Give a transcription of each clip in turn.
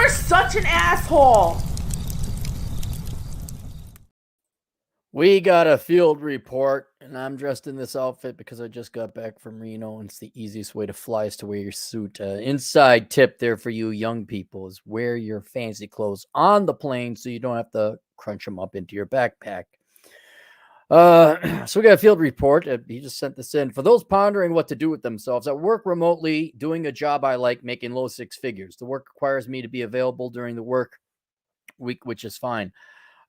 You're such an asshole. We got a field report, and I'm dressed in this outfit because I just got back from Reno, and it's the easiest way to fly is to wear your suit. Inside tip there for you young people is wear your fancy clothes on the plane so you don't have to crunch them up into your backpack. So we got a field report. He just sent this in. For those pondering what to do with themselves, I work remotely, doing a job I like, making low six figures. The work requires me to be available during the work week, which is fine.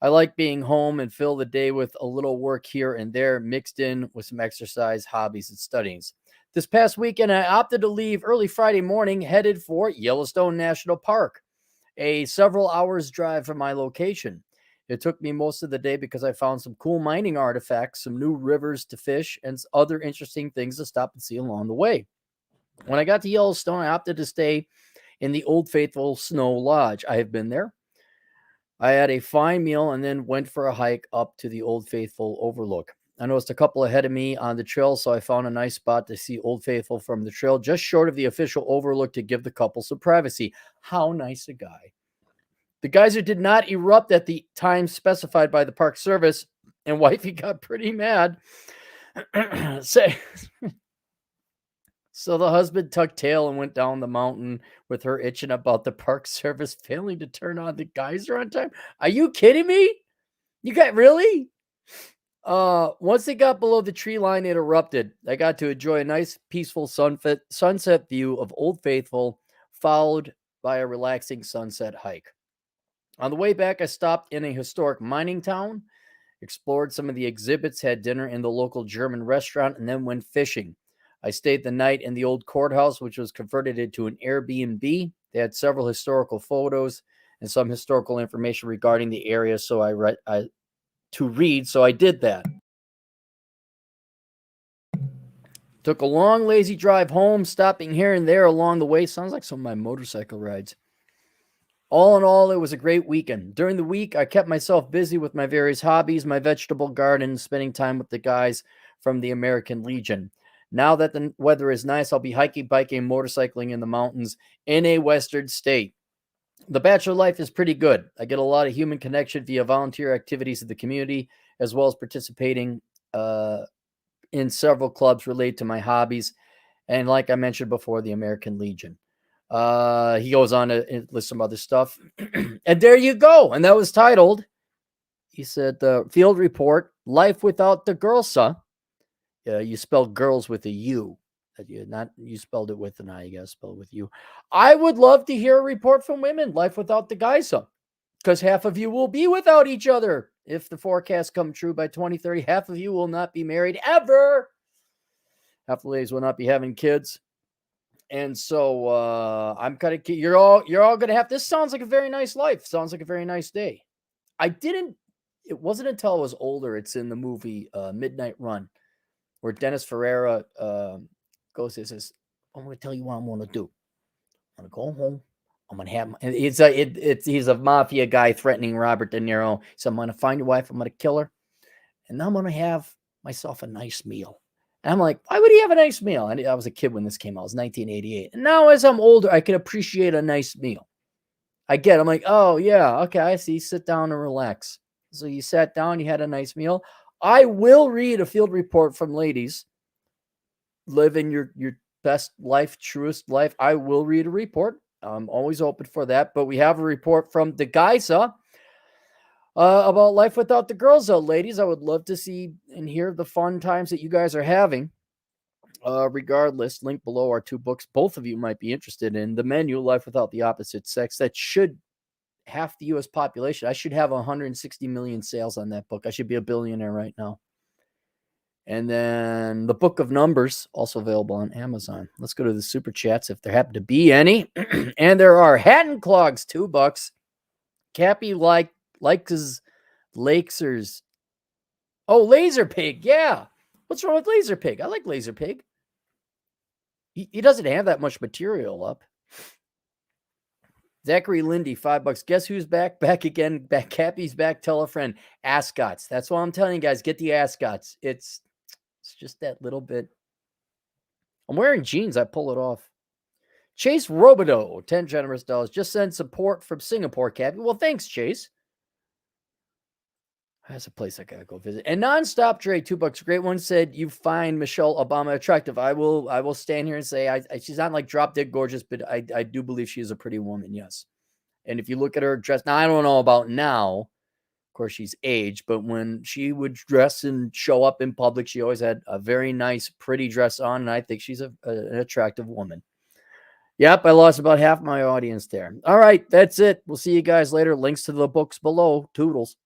I like being home and fill the day with a little work here and there, mixed in with some exercise, hobbies, and studies. This past weekend, I opted to leave early Friday morning, headed for Yellowstone National Park, a several hours drive from my location. It took me most of the day because I found some cool mining artifacts, some new rivers to fish, and other interesting things to stop and see along the way. When I got to Yellowstone, I opted to stay in the Old Faithful Snow Lodge. I have been there. I had a fine meal and then went for a hike up to the Old Faithful overlook. I noticed a couple ahead of me on the trail, so I found a nice spot to see Old Faithful from the trail, just short of the official overlook to give the couple some privacy. How nice a guy. The geyser did not erupt at the time specified by the Park Service, and wifey got pretty mad. Say, so the husband tucked tail and went down the mountain with her itching about the Park Service failing to turn on the geyser on time. Are you kidding me? You got really? Once they got below the tree line, it erupted. I got to enjoy a nice, peaceful sunset view of Old Faithful, followed by a relaxing sunset hike. On the way back, I stopped in a historic mining town, explored some of the exhibits, had dinner in the local German restaurant, and then went fishing. I stayed the night in the old courthouse, which was converted into an Airbnb. They had several historical photos and some historical information regarding the area, so I read, so I did that. Took a long, lazy drive home, stopping here and there along the way. Sounds like some of my motorcycle rides. All in all, it was a great weekend. During the week, I kept myself busy with my various hobbies, my vegetable garden, spending time with the guys from the American Legion. Now that the weather is nice, I'll be hiking, biking, and motorcycling in the mountains in a western state. The bachelor life is pretty good. I get a lot of human connection via volunteer activities in the community, as well as participating in several clubs related to my hobbies. And like I mentioned before, the American Legion. He goes on to list some other stuff. And there you go. And that was titled, he said, the field report, Life Without the Gurlza. You spell girls with a U. You spelled it with an I, you gotta spell it with you. I would love to hear a report from women, Life Without the Geyser, because half of you will be without each other. If the forecasts come true by 2030, half of you will not be married ever. Half the ladies will not be having kids. And so I'm kind of you're all gonna have this. Sounds like a very nice life. Sounds like a very nice day. It wasn't until I was older, it's in the movie Midnight Run, where Dennis Ferreira goes and says, I'm going to tell you what I'm going to do. I'm going to go home. I'm going to have he's a mafia guy threatening Robert De Niro. So I'm going to find your wife. I'm going to kill her. And I'm going to have myself a nice meal. And I'm like, why would he have a nice meal? I was a kid when this came out. It was 1988. And now as I'm older, I can appreciate a nice meal. I'm like, oh, yeah, okay, I see. Sit down and relax. So you sat down, you had a nice meal. I will read a field report from ladies. Living your best life, truest life. I will read a report. I'm always open for that. But we have a report from the Geyser about life without the Gurlza. Ladies, I would love to see and hear the fun times that you guys are having. Regardless, link below are two books both of you might be interested in. The Menu, Life Without the Opposite Sex. That should half the U.S. population. I should have 160 million sales on that book. I should be a billionaire right now. And then the Book of Numbers, also available on Amazon. Let's go to the super chats if there happen to be any. And there are. Hatton Clogs, $2. Cappy likes Lakesers. Oh, Laser Pig. Yeah. What's wrong with Laser Pig? I like Laser Pig. He doesn't have that much material up. Zachary Lindy, $5. Guess who's back? Back again. Back. Cappy's back. Tell a friend. Ascots. That's what I'm telling you guys. Get the Ascots. It's just that little bit. I'm wearing jeans. I pull it off. Chase Robideau, 10 generous dollars. Just send support from Singapore, Cappy. Well, thanks, Chase. That's a place I gotta go visit. And Nonstop Dre, $2. Great one said, you find Michelle Obama attractive. I will stand here and say she's not like drop dead gorgeous, but I do believe she is a pretty woman, yes. And if you look at her dress, now I don't know about now. Of course, she's aged, but when she would dress and show up in public, she always had a very nice, pretty dress on, and I think she's an attractive woman. Yep, I lost about half my audience there. All right, that's it. We'll see you guys later. Links to the books below. Toodles.